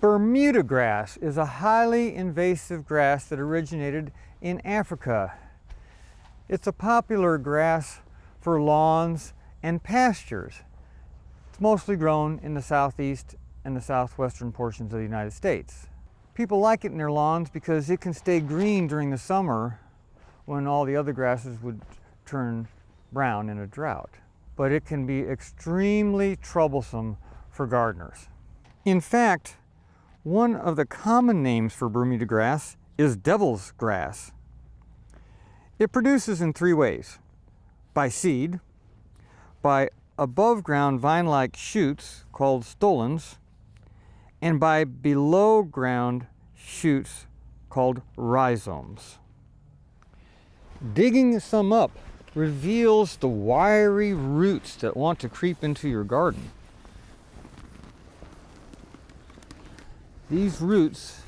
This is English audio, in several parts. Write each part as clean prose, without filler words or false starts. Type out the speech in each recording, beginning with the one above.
Bermuda grass is a highly invasive grass that originated in Africa. It's a popular grass for lawns and pastures. It's mostly grown in the southeast and the southwestern portions of the United States. People like it in their lawns because it can stay green during the summer when all the other grasses would turn brown in a drought. But it can be extremely troublesome for gardeners. In fact, one of the common names for Bermuda grass is devil's grass. It produces in three ways: by seed, by above ground vine-like shoots called stolons, and by below ground shoots called rhizomes. Digging some up reveals the wiry roots that want to creep into your garden. These roots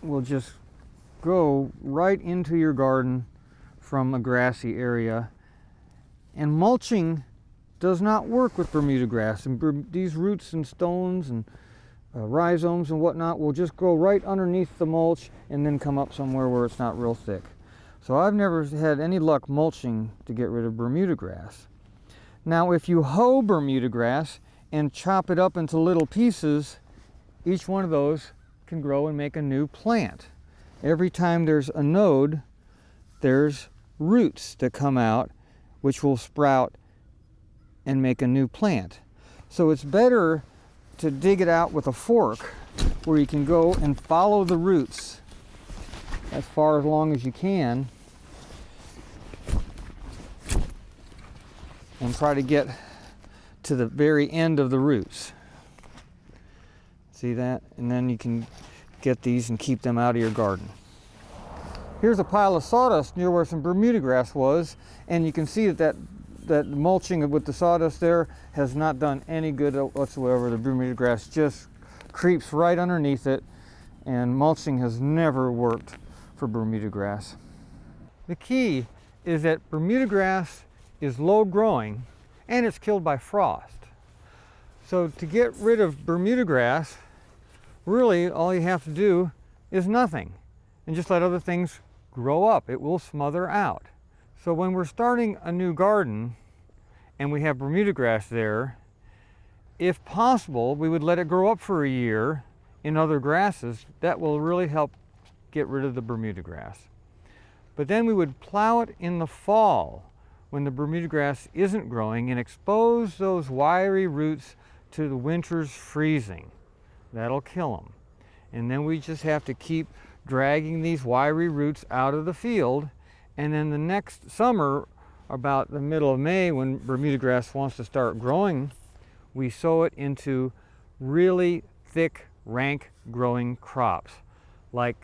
will just go right into your garden from a grassy area. And mulching does not work with Bermuda grass. And these roots and stones and rhizomes and whatnot will just go right underneath the mulch and then come up somewhere where it's not real thick. So I've never had any luck mulching to get rid of Bermuda grass. Now, if you hoe Bermuda grass and chop it up into little pieces, each one of those can grow and make a new plant. Every time there's a node, there's roots that come out which will sprout and make a new plant. So it's better to dig it out with a fork where you can go and follow the roots as far along as you can and try to get to the very end of the roots. See that? And then you can get these and keep them out of your garden. Here's a pile of sawdust near where some Bermuda grass was, and you can see that mulching with the sawdust there has not done any good whatsoever. The Bermuda grass just creeps right underneath it, and mulching has never worked for Bermuda grass. The key is that Bermuda grass is low growing and it's killed by frost. So to get rid of Bermuda grass, really all you have to do is nothing and just let other things grow up. It will smother out. So when we're starting a new garden and we have Bermuda grass there, if possible, we would let it grow up for a year in other grasses. That will really help get rid of the Bermuda grass. But then we would plow it in the fall when the Bermuda grass isn't growing and expose those wiry roots to the winter's freezing. That'll kill them. And then we just have to keep dragging these wiry roots out of the field, and then the next summer, about the middle of May, when Bermuda grass wants to start growing, we sow it into really thick, rank growing crops like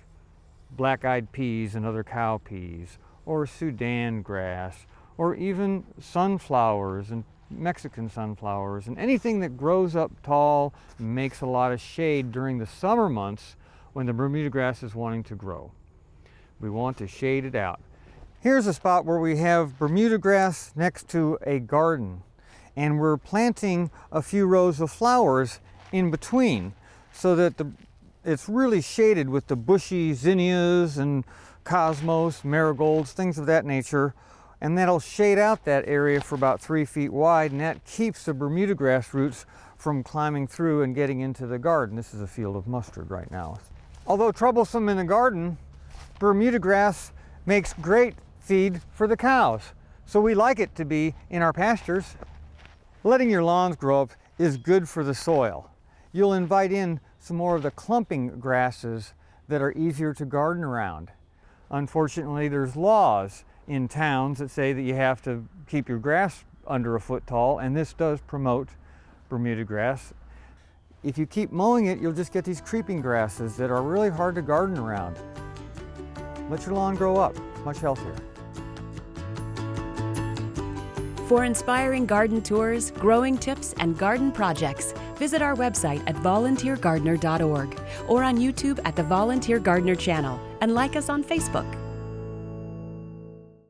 black-eyed peas and other cow peas, or Sudan grass, or even sunflowers and Mexican sunflowers, and anything that grows up tall and makes a lot of shade during the summer months when the Bermuda grass is wanting to grow. We want to shade it out. Here's a spot where we have Bermuda grass next to a garden, and we're planting a few rows of flowers in between so that it's really shaded with the bushy zinnias and cosmos, marigolds, things of that nature. And that'll shade out that area for about 3 feet wide, and that keeps the Bermuda grass roots from climbing through and getting into the garden. This is a field of mustard right now. Although troublesome in the garden, Bermuda grass makes great feed for the cows. So we like it to be in our pastures. Letting your lawns grow up is good for the soil. You'll invite in some more of the clumping grasses that are easier to garden around. Unfortunately, there's laws in towns that say that you have to keep your grass under a foot tall, and this does promote Bermuda grass. If you keep mowing it, you'll just get these creeping grasses that are really hard to garden around. Let your lawn grow up. It's much healthier. For inspiring garden tours, growing tips, and garden projects, visit our website at volunteergardener.org or on YouTube at the Volunteer Gardener channel, and like us on Facebook.